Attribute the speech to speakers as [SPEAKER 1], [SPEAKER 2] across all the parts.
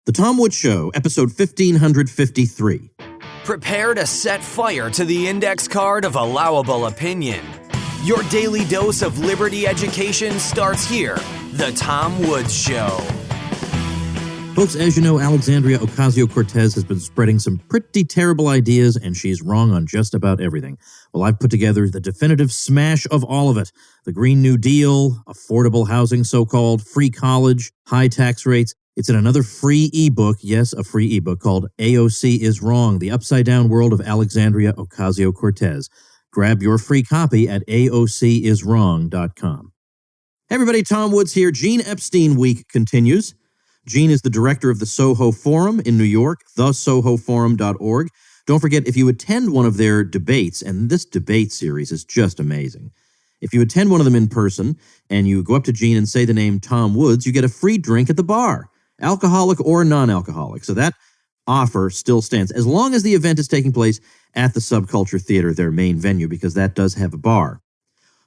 [SPEAKER 1] The Tom Woods Show, episode 1553.
[SPEAKER 2] Prepare to set fire to the index card of allowable opinion. Your daily dose of liberty education starts here. The Tom Woods Show.
[SPEAKER 1] Folks, as you know, Alexandria Ocasio-Cortez has been spreading some pretty terrible ideas, and she's wrong on just about everything. Well, I've put together the definitive smash of all of it. The Green New Deal, affordable housing, so-called, free college, high tax rates. It's in another free ebook, yes, a free ebook called AOC is Wrong, the Upside-Down World of Alexandria Ocasio-Cortez. Grab your free copy at aociswrong.com. Hey everybody, Tom Woods here. Gene Epstein Week continues. Gene is the director of the Soho Forum in New York, thesohoforum.org. Don't forget, if you attend one of their debates, and this debate series is just amazing, if you attend one of them in person and you go up to Gene and say the name Tom Woods, you get a free drink at the bar, alcoholic or non-alcoholic. So that offer still stands, as long as the event is taking place at the Subculture Theater, their main venue, because that does have a bar.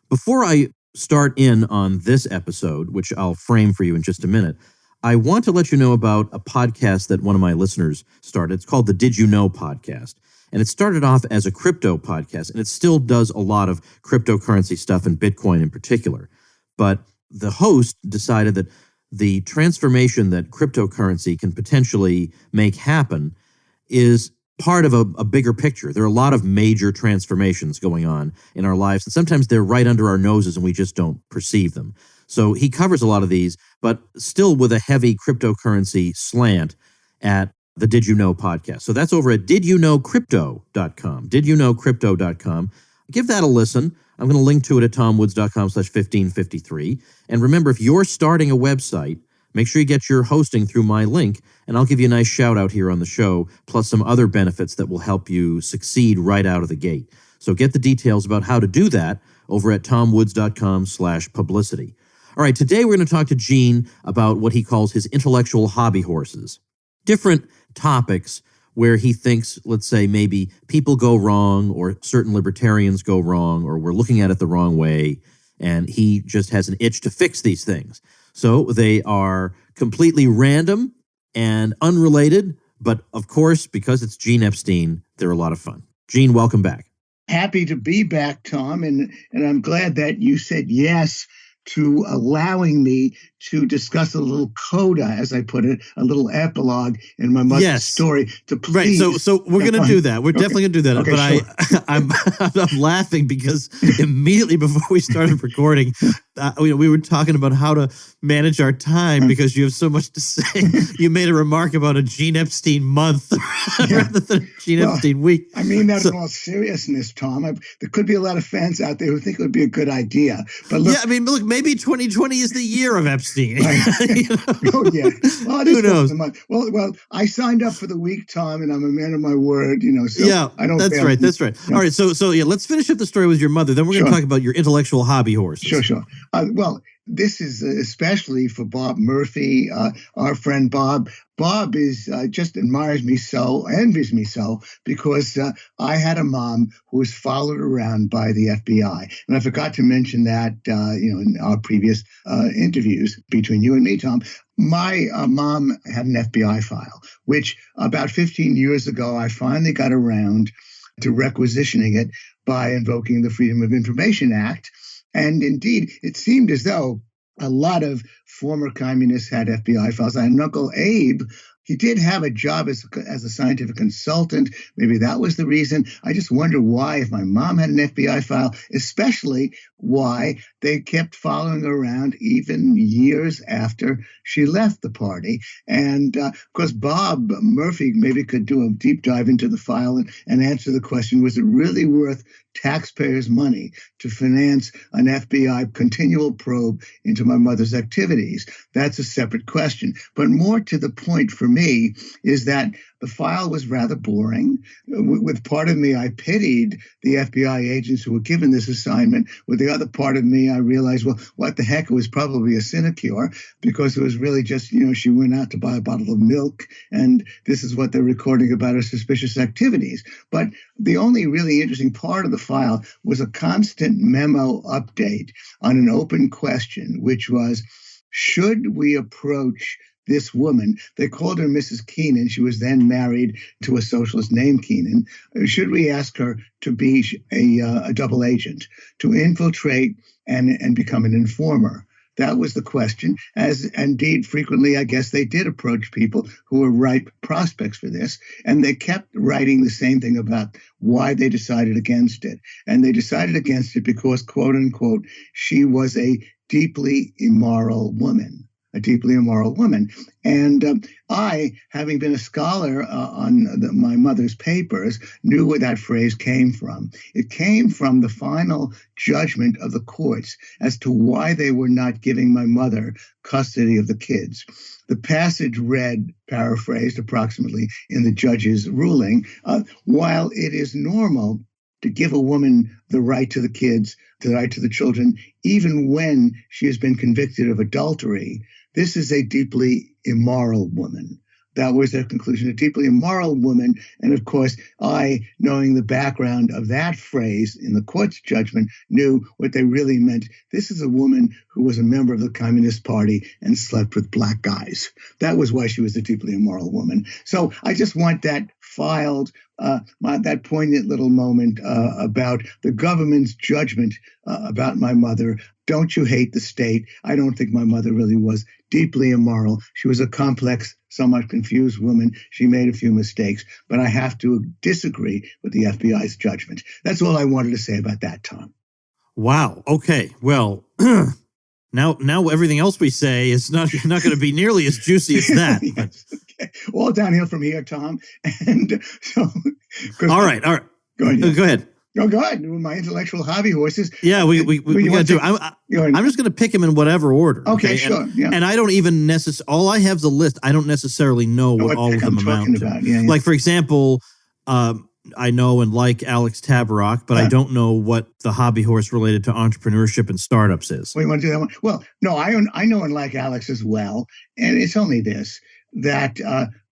[SPEAKER 1] Before I start in on this episode, which I'll frame for you in just a minute, I want to let you know about a podcast that one of my listeners started. It's called the Did You Know podcast. And it started off as a crypto podcast, and it still does a lot of cryptocurrency stuff and Bitcoin in particular. But the host decided that the transformation that cryptocurrency can potentially make happen is part of a bigger picture. There are a lot of major transformations going on in our lives, and sometimes they're right under our noses and we just don't perceive them. So he covers a lot of these, but still with a heavy cryptocurrency slant at the Did You Know podcast. So that's over at didyouknowcrypto.com, didyouknowcrypto.com. Give that a listen. I'm going to link to it at tomwoods.com/1553. And remember, if you're starting a website, make sure you get your hosting through my link, and I'll give you a nice shout out here on the show, plus some other benefits that will help you succeed right out of the gate. So get the details about how to do that over at tomwoods.com/publicity. All right, today we're going to talk to Gene about what he calls his intellectual hobby horses. Different topics where he thinks, let's say, maybe people go wrong or certain libertarians go wrong or we're looking at it the wrong way, and he just has an itch to fix these things. So they are completely random and unrelated, but of course, because it's Gene Epstein, they're a lot of fun. Gene, welcome back.
[SPEAKER 3] Happy to be back, Tom, and I'm glad that you said yes to allowing me to discuss a little coda, as I put it, a little epilogue in my mother's story. To please,
[SPEAKER 1] right. So we're going to do that. We're definitely going to do that.
[SPEAKER 3] Okay,
[SPEAKER 1] but
[SPEAKER 3] sure.
[SPEAKER 1] I'm laughing because immediately before we started recording, we were talking about how to manage our time because you have so much to say. You made a remark about a Gene Epstein month rather than a Gene Epstein week.
[SPEAKER 3] I mean that in all seriousness, Tom. There could be a lot of fans out there who think it would be a good idea. But look,
[SPEAKER 1] look, maybe 2020 is the year of Epstein.
[SPEAKER 3] Right.
[SPEAKER 1] You know?
[SPEAKER 3] Oh, yeah. Well,
[SPEAKER 1] who knows?
[SPEAKER 3] Well, I signed up for the week, Tom, and I'm a man of my word, So
[SPEAKER 1] yeah,
[SPEAKER 3] I don't.
[SPEAKER 1] That's right. That's right. All right. So let's finish up the story with your mother. Then we're going to talk about your intellectual hobby horses.
[SPEAKER 3] Sure. Well, this is especially for Bob Murphy, our friend Bob. Bob is just admires me so, envies me so, because I had a mom who was followed around by the FBI. And I forgot to mention that, in our previous interviews between you and me, Tom. My mom had an FBI file, which about 15 years ago, I finally got around to requisitioning it by invoking the Freedom of Information Act. And indeed, it seemed as though a lot of former communists had FBI files. I had an Uncle Abe. He did have a job as a scientific consultant. Maybe that was the reason. I just wonder why, if my mom had an FBI file, especially why they kept following around even years after she left the party. And of course, Bob Murphy maybe could do a deep dive into the file and answer the question, was it really worth taxpayers' money to finance an FBI continual probe into my mother's activities? That's a separate question. But more to the point for me is that the file was rather boring. With part of me, I pitied the FBI agents who were given this assignment. With the other part of me, I realized, well, what the heck? It was probably a sinecure, because it was really just, she went out to buy a bottle of milk, and this is what they're recording about her suspicious activities. But the only really interesting part of the file was a constant memo update on an open question, which was, should we approach this woman. They called her Mrs. Keenan. She was then married to a socialist named Keenan. Should we ask her to be a double agent, to infiltrate and become an informer? That was the question, as indeed frequently, I guess, they did approach people who were ripe prospects for this. And they kept writing the same thing about why they decided against it. And they decided against it because, quote unquote, she was a deeply immoral woman. A deeply immoral woman. And I, having been a scholar on my mother's papers, knew where that phrase came from. It came from the final judgment of the courts as to why they were not giving my mother custody of the kids. The passage read, paraphrased approximately, in the judge's ruling, while it is normal to give a woman the right to the kids, the right to the children, even when she has been convicted of adultery, this is a deeply immoral woman. That was their conclusion, a deeply immoral woman. And of course, I, knowing the background of that phrase in the court's judgment, knew what they really meant. This is a woman who was a member of the Communist Party and slept with black guys. That was why she was a deeply immoral woman. So I just want that filed, that poignant little moment about the government's judgment about my mother. Don't you hate the state? I don't think my mother really was deeply immoral. She was a complex, somewhat confused woman. She made a few mistakes, but I have to disagree with the FBI's judgment. That's all I wanted to say about that, Tom.
[SPEAKER 1] Wow. Okay. Well, now everything else we say is not going to be nearly as juicy as that.
[SPEAKER 3] Yes, okay. All downhill from here, Tom. And so,
[SPEAKER 1] all right.
[SPEAKER 3] Go ahead.
[SPEAKER 1] Go ahead.
[SPEAKER 3] Oh, go ahead. My intellectual hobby horses.
[SPEAKER 1] Yeah, we got to do. I'm just going to pick them in whatever order.
[SPEAKER 3] Okay, sure.
[SPEAKER 1] And I don't even all I have is a list. I don't necessarily know what all of them amount to.
[SPEAKER 3] Yeah.
[SPEAKER 1] Like, for example, I know and like Alex Tabarrok, but I don't know what the hobby horse related to entrepreneurship and startups is.
[SPEAKER 3] Well, you want to do that one? Well, no, I know and like Alex as well. And it's only this, that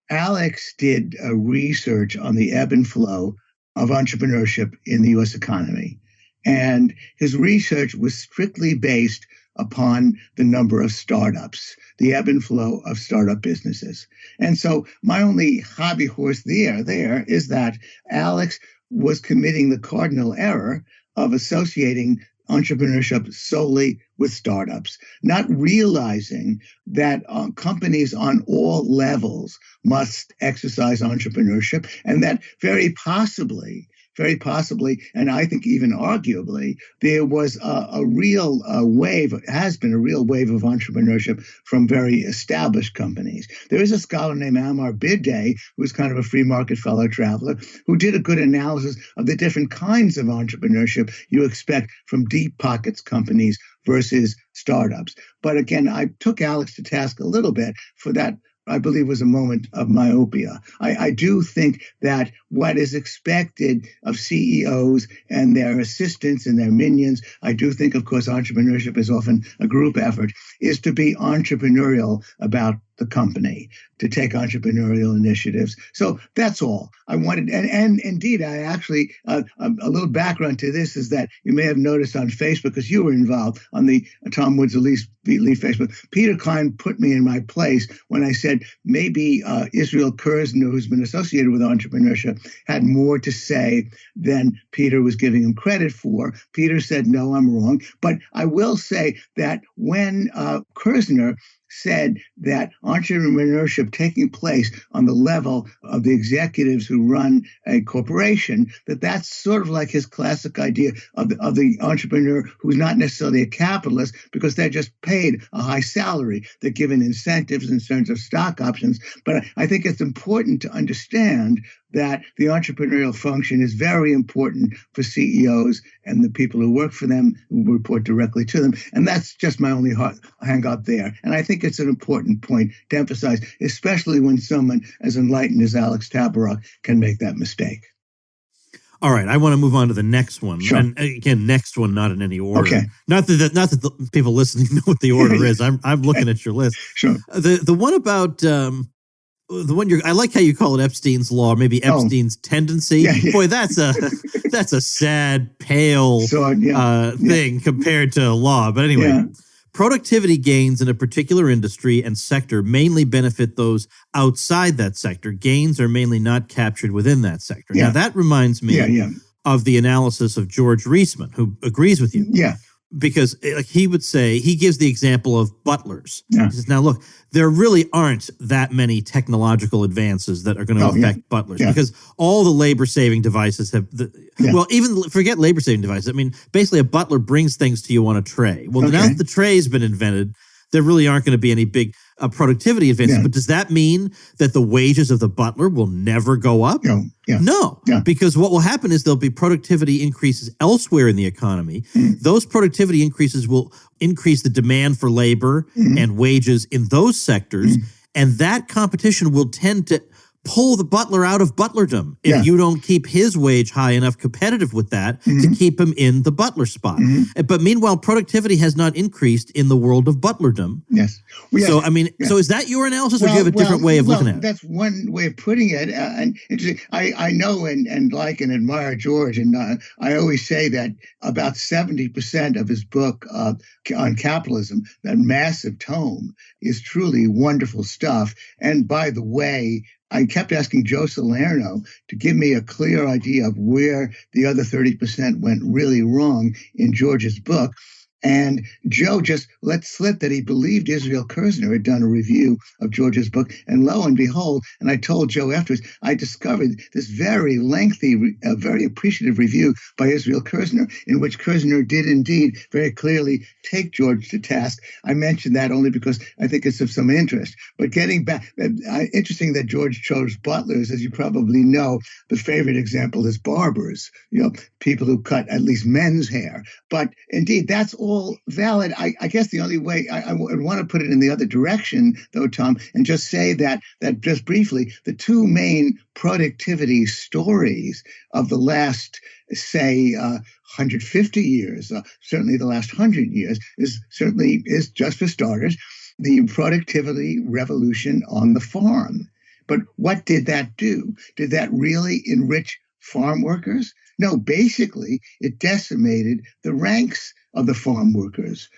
[SPEAKER 3] Alex did research on the ebb and flow of entrepreneurship in the U.S. economy. And his research was strictly based upon the number of startups, the ebb and flow of startup businesses. And so my only hobby horse there is that Alex was committing the cardinal error of associating entrepreneurship solely with startups, not realizing that companies on all levels must exercise entrepreneurship, and that very possibly, and I think even arguably, there was a real wave, has been a real wave of entrepreneurship from very established companies. There is a scholar named Amar Bidday, who's kind of a free market fellow traveler, who did a good analysis of the different kinds of entrepreneurship you expect from deep pockets companies versus startups. But again, I took Alex to task a little bit for that. I believe was a moment of myopia. I do think that what is expected of CEOs and their assistants and their minions, I do think, of course, entrepreneurship is often a group effort, is to be entrepreneurial about the company, to take entrepreneurial initiatives. So that's all I wanted. And indeed, I actually, a little background to this is that you may have noticed on Facebook, because you were involved on the Tom Woods Elite Facebook, Peter Klein put me in my place when I said maybe Israel Kirzner, who's been associated with entrepreneurship, had more to say than Peter was giving him credit for. Peter said, no, I'm wrong. But I will say that when Kirzner said that entrepreneurship taking place on the level of the executives who run a corporation, that's sort of like his classic idea of the entrepreneur who's not necessarily a capitalist because they're just paid a high salary. They're given incentives in terms of stock options. But I think it's important to understand that the entrepreneurial function is very important for CEOs and the people who work for them, who report directly to them. And that's just my only hang up there. And I think it's an important point to emphasize, especially when someone as enlightened as Alex Tabarrok can make that mistake.
[SPEAKER 1] All right, I want to move on to the next one.
[SPEAKER 3] Sure.
[SPEAKER 1] And again, next one, not in any order.
[SPEAKER 3] Okay.
[SPEAKER 1] Not that the people listening know what the order is. I'm looking at your list.
[SPEAKER 3] Sure.
[SPEAKER 1] The one about the one I like how you call it Epstein's law, maybe Epstein's tendency. Yeah. Boy, that's a sad, pale thing compared to law. But anyway, productivity gains in a particular industry and sector mainly benefit those outside that sector. Gains are mainly not captured within that sector.
[SPEAKER 3] Yeah.
[SPEAKER 1] Now, that reminds me of the analysis of George Reisman, who agrees with you.
[SPEAKER 3] Yeah.
[SPEAKER 1] Because he would say, he gives the example of butlers.
[SPEAKER 3] Yeah.
[SPEAKER 1] He says, now look, there really aren't that many technological advances that are going to affect butlers because all the labor-saving devices have, well, even forget labor-saving devices. I mean, basically a butler brings things to you on a tray. Well, now that the tray's been invented, there really aren't going to be any big productivity advances. But does that mean that the wages of the butler will never go up? No, because what will happen is there'll be productivity increases elsewhere in the economy. Those productivity increases will increase the demand for labor and wages in those sectors, and that competition will tend to pull the butler out of butlerdom if you don't keep his wage high enough competitive with that to keep him in the butler spot. But meanwhile, productivity has not increased in the world of butlerdom. So, I mean, so is that your analysis, or do you have a different way of looking at it?
[SPEAKER 3] That's one way of putting it. And I know and like and admire George, and I always say that about 70% of his book on capitalism, that massive tome, is truly wonderful stuff. And by the way, I kept asking Joe Salerno to give me a clear idea of where the other 30% went really wrong in George's book. And Joe just let slip that he believed Israel Kirzner had done a review of George's book. And lo and behold, and I told Joe afterwards, I discovered this very lengthy, very appreciative review by Israel Kirzner, in which Kirzner did indeed very clearly take George to task. I mentioned that only because I think it's of some interest. But getting back, interesting that George chose butlers. As you probably know, the favorite example is barbers, people who cut at least men's hair. But indeed, that's all valid. I guess the only way I would want to put it in the other direction, though, Tom, and just say that just briefly, the two main productivity stories of the last, say, 150 years, certainly the last 100 years, is just for starters, the productivity revolution on the farm. But what did that do? Did that really enrich farm workers? No, basically, it decimated the ranks of the farm workers,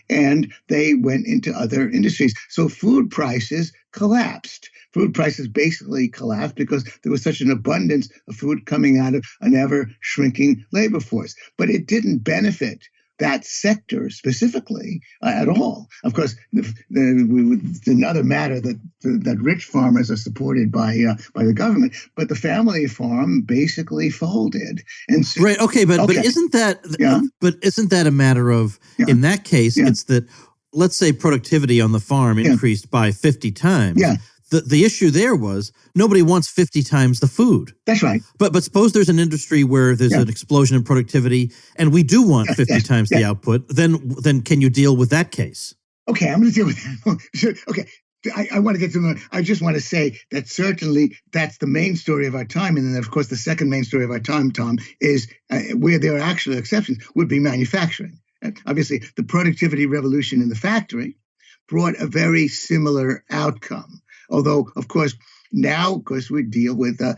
[SPEAKER 3] and they went into other industries. So food prices collapsed. Food prices basically collapsed because there was such an abundance of food coming out of an ever-shrinking labor force. But it didn't benefit that sector specifically at all. Of course, it's another matter that rich farmers are supported by the government, but the family farm basically folded. And so,
[SPEAKER 1] right, okay, but isn't that a matter of in that case it's that, let's say productivity on the farm increased by 50 times. The issue there was nobody wants 50 times the food.
[SPEAKER 3] That's right.
[SPEAKER 1] But suppose there's an industry where there's an explosion in productivity and we do want 50 times the output, then can you deal with that case?
[SPEAKER 3] Okay, I'm going to deal with that. Okay. I want to get to the. I just want to say that certainly that's the main story of our time. And then, of course, the second main story of our time, Tom, is where there are actual exceptions would be manufacturing. Obviously, the productivity revolution in the factory brought a very similar outcome. Although, of course, now, we deal with, that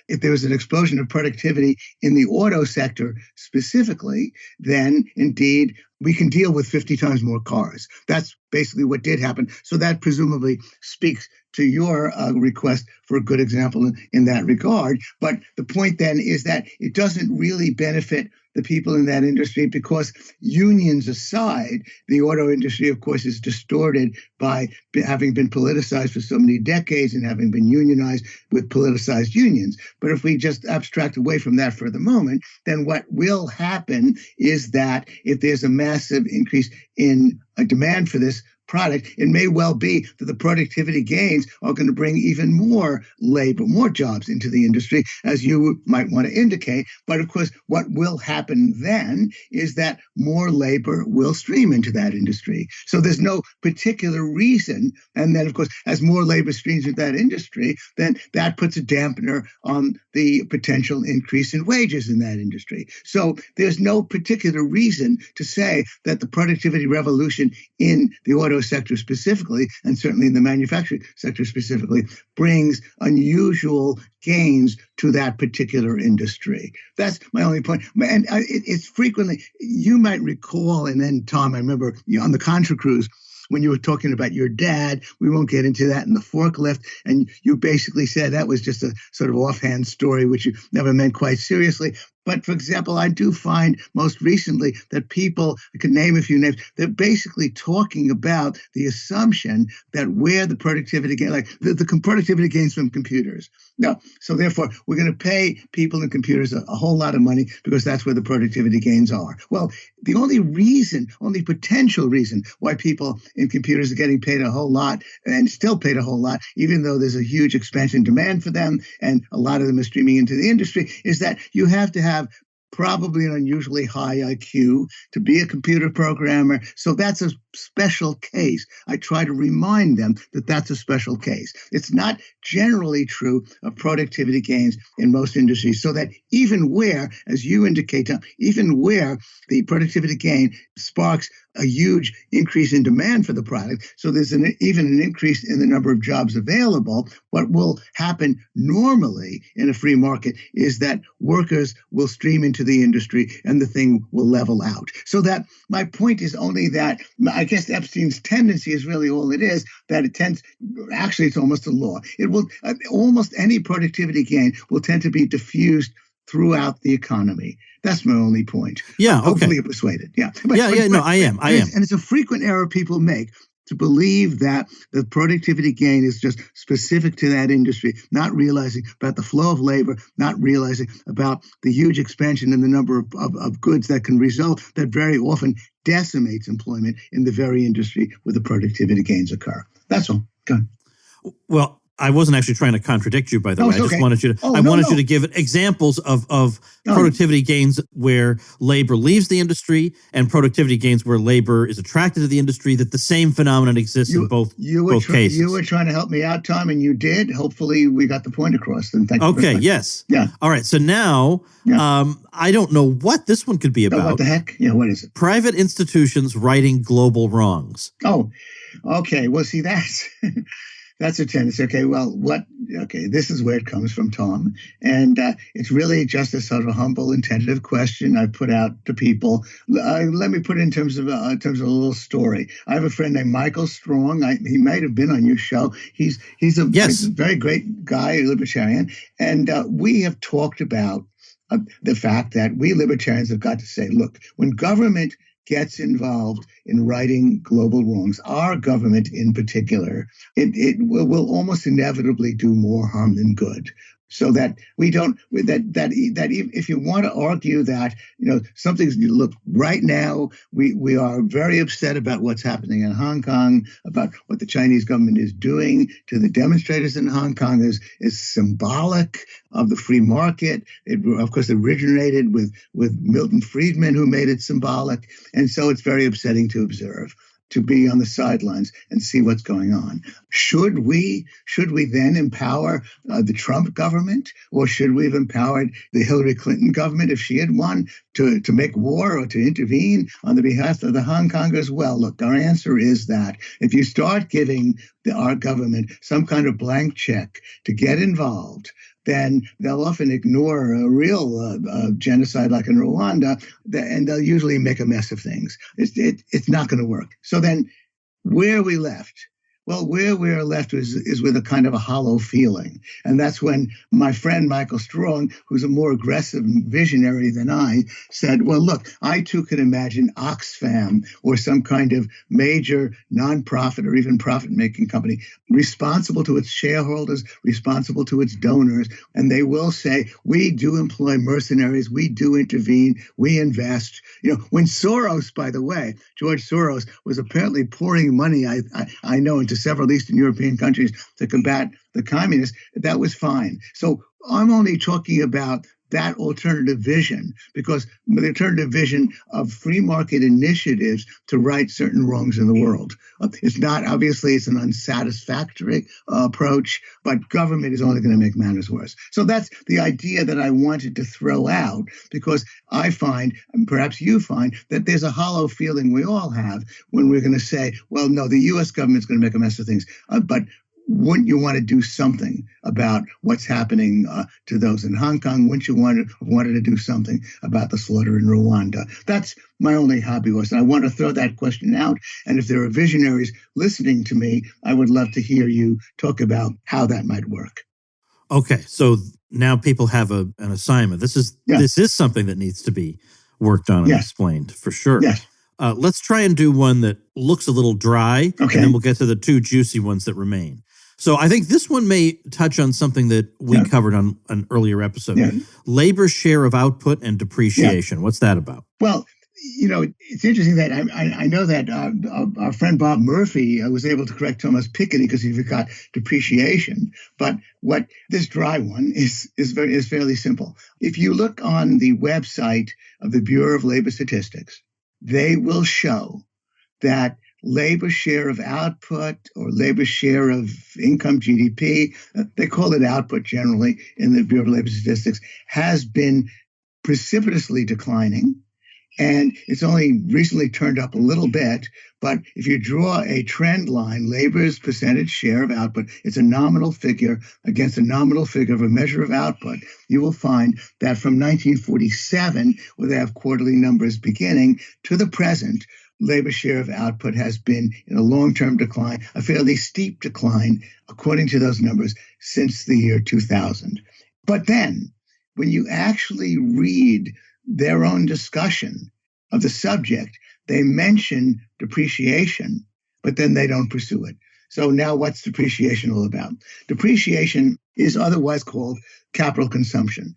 [SPEAKER 3] if there was an explosion of productivity in the auto sector specifically, then indeed we can deal with 50 times more cars. That's basically what did happen. So that presumably speaks to your request for a good example in that regard. But the point then is that it doesn't really benefit the people in that industry because, unions aside, the auto industry, of course, is distorted by having been politicized for so many decades and having been unionized with politicized unions. But if we just abstract away from that for the moment, then what will happen is that if there's a massive increase in a demand for this product, it may well be that the productivity gains are going to bring even more labor, more jobs into the industry, as you might want to indicate. But of course, what will happen then is that more labor will stream into that industry. So there's no particular reason. And then, of course, as more labor streams into that industry, then that puts a dampener on the potential increase in wages in that industry. So there's no particular reason to say that the productivity revolution in the auto auto sector specifically, and certainly in the manufacturing sector specifically, brings unusual gains to that particular industry. That's my only point. And it's frequently, you might recall, and then Tom, I remember on the Contra cruise, when you were talking about your dad, we won't get into that in the forklift. And you basically said that was just a sort of offhand story, which you never meant quite seriously. But for example, I do find most recently that people, I could name a few names, they're basically talking about the assumption that where the productivity gain, like the productivity gains from computers. Now, so therefore, we're going to pay people in computers a whole lot of money because that's where the productivity gains are. Well, the only potential reason why people in computers are getting paid a whole lot and still paid a whole lot, even though there's a huge expansion demand for them and a lot of them are streaming into the industry, is that you have to have probably an unusually high IQ to be a computer programmer. So that's a special case. I try to remind them that that's a special case. It's not generally true of productivity gains in most industries, so that even where, as you indicate, Tom, even where the productivity gain sparks a huge increase in demand for the product, so there's even an increase in the number of jobs available, what will happen normally in a free market is that workers will stream into the industry and the thing will level out. So that my point is only that I guess Epstein's tendency is really all it is, that it tends, actually it's almost a law. It will, almost any productivity gain will tend to be diffused throughout the economy. That's my only point.
[SPEAKER 1] Yeah,
[SPEAKER 3] Hopefully you're persuaded. Yeah.
[SPEAKER 1] I am.
[SPEAKER 3] And it's a frequent error people make to believe that the productivity gain is just specific to that industry, not realizing about the flow of labor, not realizing about the huge expansion in the number of goods that can result, that very often decimates employment in the very industry where the productivity gains occur. That's all. Go ahead.
[SPEAKER 1] Well, I wasn't actually trying to contradict you, by the way. I just wanted you to. I wanted you to give examples of productivity gains where labor leaves the industry and productivity gains where labor is attracted to the industry. That the same phenomenon exists in both cases.
[SPEAKER 3] You were trying to help me out, Tom, and you did. Hopefully, we got the point across. Then thank you.
[SPEAKER 1] Okay. Yes.
[SPEAKER 3] Yeah.
[SPEAKER 1] All right. So now, I don't know what this one could be about.
[SPEAKER 3] What the heck? Yeah. What is it?
[SPEAKER 1] Private institutions righting global wrongs.
[SPEAKER 3] Oh, okay. Well, see, that's a tendency. Okay, this is where it comes from, Tom. And it's really just a sort of humble and tentative question I put out to people. Let me put it in terms of a little story. I have a friend named Michael Strong. He might have been on your show. He's a very great guy, a libertarian. And we have talked about the fact that we libertarians have got to say, look, when government gets involved in righting global wrongs, our government in particular, it will almost inevitably do more harm than good. So that we don't, if you want to argue that, something's, look, right now, we are very upset about what's happening in Hong Kong, about what the Chinese government is doing to the demonstrators in Hong Kong is symbolic of the free market. It, of course, originated with Milton Friedman, who made it symbolic. And so it's very upsetting to observe, to be on the sidelines and see what's going on. Should we then empower the Trump government, or should we have empowered the Hillary Clinton government if she had won to make war or to intervene on the behalf of the Hong Kongers? Well, look, our answer is that if you start giving our government some kind of blank check to get involved, then they'll often ignore a real genocide like in Rwanda, and they'll usually make a mess of things. It's not going to work. So then where are we left? Well, where we are left is with a kind of a hollow feeling. And that's when my friend Michael Strong, who's a more aggressive visionary than I, said, well, look, I too could imagine Oxfam or some kind of major nonprofit or even profit-making company responsible to its shareholders, responsible to its donors. And they will say, we do employ mercenaries, we do intervene, we invest. When Soros, by the way, George Soros was apparently pouring money, I know, into several Eastern European countries to combat the communists, that was fine. So I'm only talking about that alternative vision, because the alternative vision of free market initiatives to right certain wrongs in the world. It's not, obviously, it's an unsatisfactory approach, but government is only going to make matters worse. So that's the idea that I wanted to throw out, because I find, and perhaps you find, that there's a hollow feeling we all have when we're going to say, well, no, the U.S. government's going to make a mess of things, but wouldn't you want to do something about what's happening to those in Hong Kong? Wouldn't you wanted to do something about the slaughter in Rwanda? That's my only hobby horse. And I want to throw that question out. And if there are visionaries listening to me, I would love to hear you talk about how that might work.
[SPEAKER 1] Okay, so now people have an assignment. This is something that needs to be worked on and explained, for sure.
[SPEAKER 3] Yes.
[SPEAKER 1] Let's try and do one that looks a little dry, and then we'll get to the two juicy ones that remain. So I think this one may touch on something that we covered on an earlier episode. Labor's share of output and depreciation. What's that about?
[SPEAKER 3] Well, it's interesting that I know that our friend Bob Murphy was able to correct Thomas Piketty because he forgot depreciation. But what this dry one is fairly simple. If you look on the website of the Bureau of Labor Statistics, they will show that labor share of output or labor share of income, GDP, they call it output generally in the Bureau of Labor Statistics, has been precipitously declining. And it's only recently turned up a little bit. But if you draw a trend line, labor's percentage share of output, it's a nominal figure against a nominal figure of a measure of output, you will find that from 1947, where they have quarterly numbers beginning, to the present, labor share of output has been in a long-term decline, a fairly steep decline, according to those numbers, since the year 2000. But then, when you actually read their own discussion of the subject, they mention depreciation, but then they don't pursue it. So now what's depreciation all about? Depreciation is otherwise called capital consumption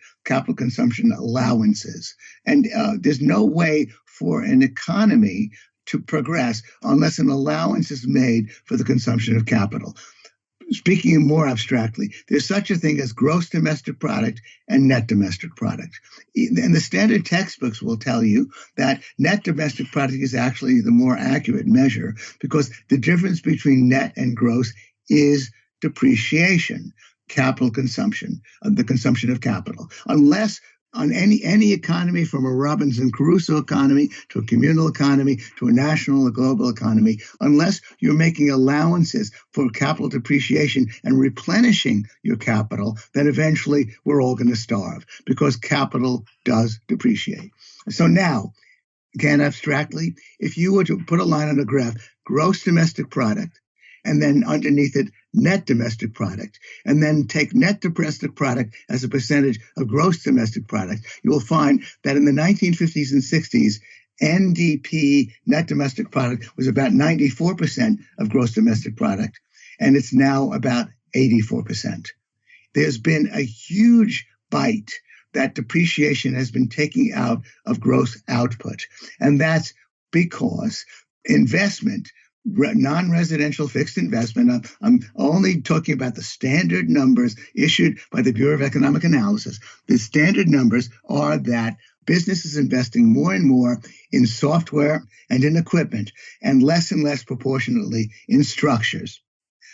[SPEAKER 3] allowances. And there's no way for an economy to progress unless an allowance is made for the consumption of capital. Speaking more abstractly, there's such a thing as gross domestic product and net domestic product. And the standard textbooks will tell you that net domestic product is actually the more accurate measure because the difference between net and gross is depreciation, capital consumption, the consumption of capital. Unless on any economy, from a Robinson Crusoe economy to a communal economy to a national or global economy, unless you're making allowances for capital depreciation and replenishing your capital, then eventually we're all going to starve because capital does depreciate. So now, again, abstractly, if you were to put a line on a graph, gross domestic product, and then underneath it, net domestic product, and then take net domestic product as a percentage of gross domestic product, you will find that in the 1950s and 60s, NDP, net domestic product, was about 94% of gross domestic product, and it's now about 84%. There's been a huge bite that depreciation has been taking out of gross output, and that's because investment, non-residential fixed investment, I'm only talking about the standard numbers issued by the Bureau of Economic Analysis. The standard numbers are that businesses investing more and more in software and in equipment and less proportionately in structures.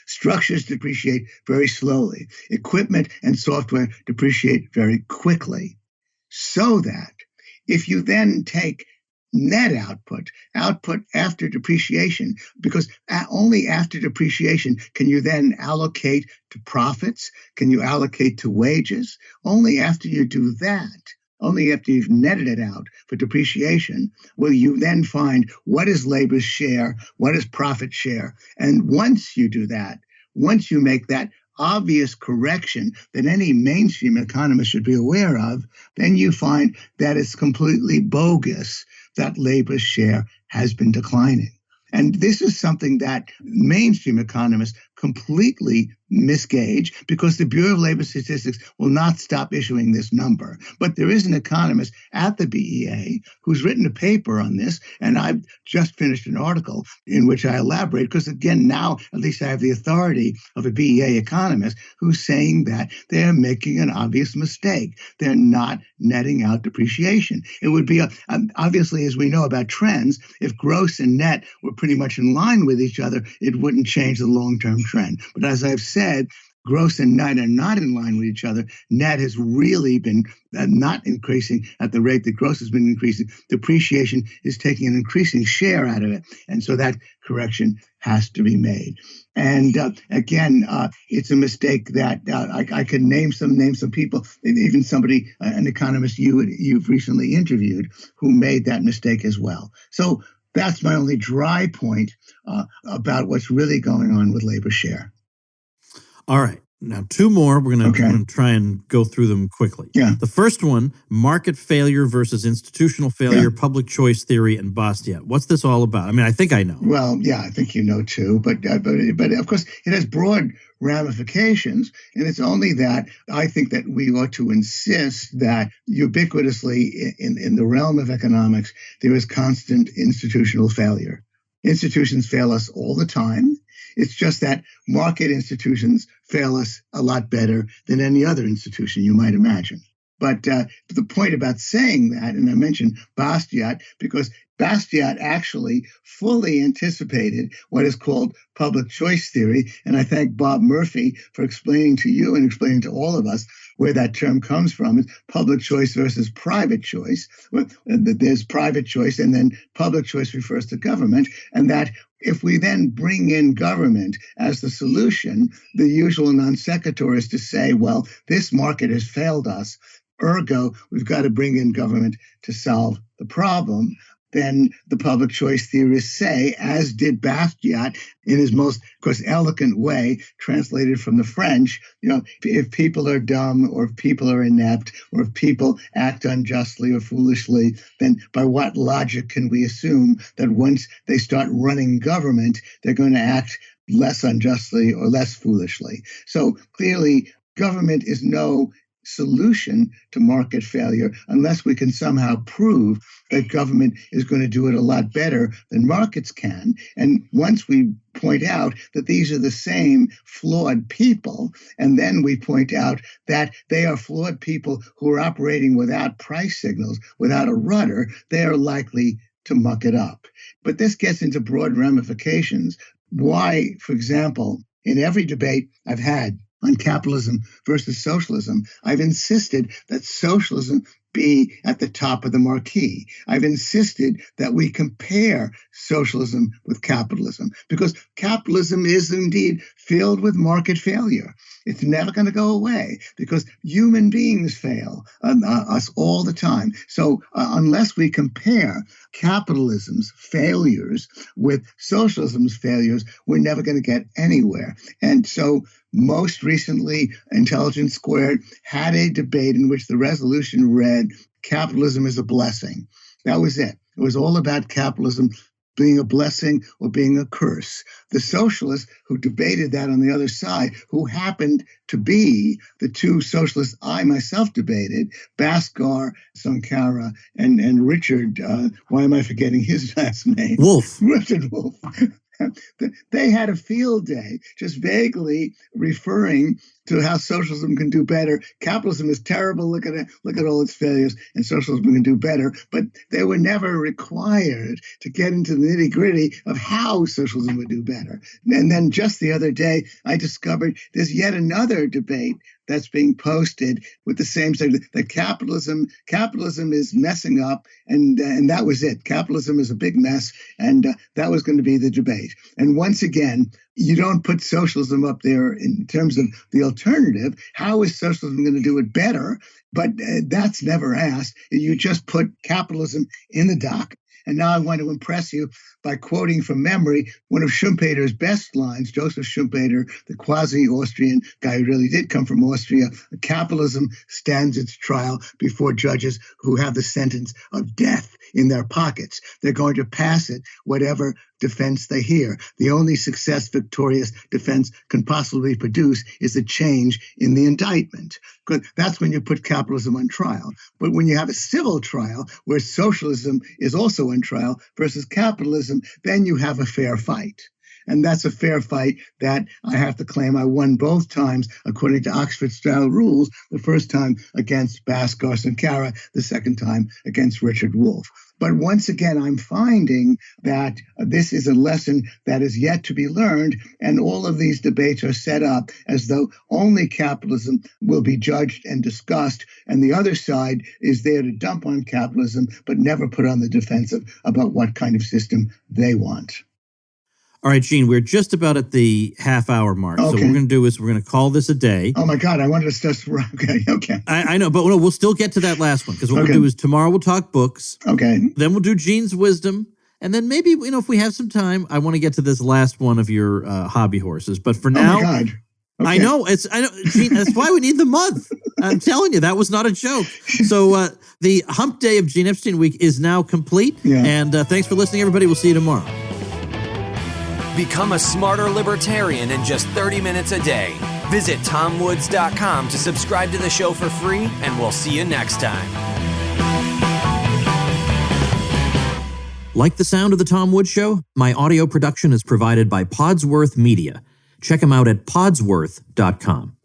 [SPEAKER 3] Structures depreciate very slowly. Equipment and software depreciate very quickly. So that if you then take net output after depreciation, because only after depreciation can you then allocate to profits, can you allocate to wages. Only after you do that, only after you've netted it out for depreciation, will you then find what is labor's share, what is profit share. And once you do that, once you make that obvious correction that any mainstream economist should be aware of, then you find that it's completely bogus that labor's share has been declining. And this is something that mainstream economists completely misgauge because the Bureau of Labor Statistics will not stop issuing this number. But there is an economist at the BEA who's written a paper on this, and I've just finished an article in which I elaborate, because again, now at least I have the authority of a BEA economist who's saying that they're making an obvious mistake. They're not netting out depreciation. It would be, obviously, as we know about trends, if gross and net were pretty much in line with each other, it wouldn't change the long-term trend. But as I've said, gross and net are not in line with each other. Net has really been not increasing at the rate that gross has been increasing. Depreciation is taking an increasing share out of it. And so that correction has to be made. And again, it's a mistake that I could name some people, even somebody, an economist you've recently interviewed, who made that mistake as well. So that's my only dry point about what's really going on with labor share.
[SPEAKER 1] All right. Now, two more. We're going to try and go through them quickly.
[SPEAKER 3] Yeah.
[SPEAKER 1] The first one, market failure versus institutional failure, public choice theory, and Bastiat. What's this all about? I mean, I think I know.
[SPEAKER 3] Well, yeah, I think you know too. But of course, it has broad ramifications. And it's only that I think that we ought to insist that ubiquitously in the realm of economics, there is constant institutional failure. Institutions fail us all the time. It's just that market institutions fail us a lot better than any other institution you might imagine. But the point about saying that, and I mentioned Bastiat, because Bastiat actually fully anticipated what is called public choice theory. And I thank Bob Murphy for explaining to you and explaining to all of us where that term comes from. It's public choice versus private choice. There's private choice, and then public choice refers to government. And that if we then bring in government as the solution, the usual non sequitur is to say, well, this market has failed us. Ergo, we've got to bring in government to solve the problem. Then the public choice theorists say, as did Bastiat in his most, of course, eloquent way, translated from the French, if people are dumb or if people are inept or if people act unjustly or foolishly, then by what logic can we assume that once they start running government, they're going to act less unjustly or less foolishly? So clearly, government is no solution to market failure unless we can somehow prove that government is going to do it a lot better than markets can. And once we point out that these are the same flawed people, and then we point out that they are flawed people who are operating without price signals, without a rudder, they are likely to muck it up. But this gets into broad ramifications. Why, for example, in every debate I've had on capitalism versus socialism, I've insisted that socialism be at the top of the marquee. I've insisted that we compare socialism with capitalism because capitalism is indeed filled with market failure. It's never going to go away because human beings fail us all the time. So unless we compare capitalism's failures with socialism's failures, we're never going to get anywhere. And so most recently, Intelligence Squared had a debate in which the resolution read, capitalism is a blessing. That was it. It was all about capitalism being a blessing or being a curse. The socialists who debated that on the other side, who happened to be the two socialists I myself debated, Bhaskar Sankara and Richard, why am I forgetting his last name?
[SPEAKER 1] Wolf.
[SPEAKER 3] Richard Wolf. They had a field day just vaguely referring to how socialism can do better. Capitalism is terrible. Look at it. Look at all its failures, and socialism can do better. But they were never required to get into the nitty gritty of how socialism would do better. And then just the other day, I discovered there's yet another debate that's being posted with the same thing, that capitalism is messing up, and that was it. Capitalism is a big mess, and that was going to be the debate. And once again, you don't put socialism up there in terms of the alternative. How is socialism going to do it better? But that's never asked. You just put capitalism in the dock. And now I want to impress you by quoting from memory one of Schumpeter's best lines, Joseph Schumpeter, the quasi-Austrian guy who really did come from Austria. Capitalism stands its trial before judges who have the sentence of death in their pockets. They're going to pass it whatever defense they hear. The only success victorious defense can possibly produce is a change in the indictment. Because that's when you put capitalism on trial. But when you have a civil trial where socialism is also on trial versus capitalism, then you have a fair fight. And that's a fair fight that I have to claim I won both times according to Oxford-style rules, the first time against Bas Garson-Cara, the second time against Richard Wolff. But once again, I'm finding that this is a lesson that is yet to be learned, and all of these debates are set up as though only capitalism will be judged and discussed, and the other side is there to dump on capitalism, but never put on the defensive about what kind of system they want.
[SPEAKER 1] All right, Gene, we're just about at the half-hour mark.
[SPEAKER 3] Okay.
[SPEAKER 1] So what we're going to do is we're going to call this a day.
[SPEAKER 3] Oh, my God, I wanted to start. Okay.
[SPEAKER 1] I know, but no, we'll still get to that last one, because what we'll do is tomorrow we'll talk books.
[SPEAKER 3] Okay.
[SPEAKER 1] Then we'll do Gene's wisdom. And then maybe, if we have some time, I want to get to this last one of your hobby horses. But for now,
[SPEAKER 3] oh, my God. Okay.
[SPEAKER 1] I know, Gene, that's why we need the month. I'm telling you, that was not a joke. So the hump day of Gene Epstein Week is now complete.
[SPEAKER 3] Yeah.
[SPEAKER 1] And thanks for listening, everybody. We'll see you tomorrow.
[SPEAKER 2] Become a smarter libertarian in just 30 minutes a day. Visit TomWoods.com to subscribe to the show for free, and we'll see you next time.
[SPEAKER 1] Like the sound of The Tom Woods Show? My audio production is provided by Podsworth Media. Check them out at podsworth.com.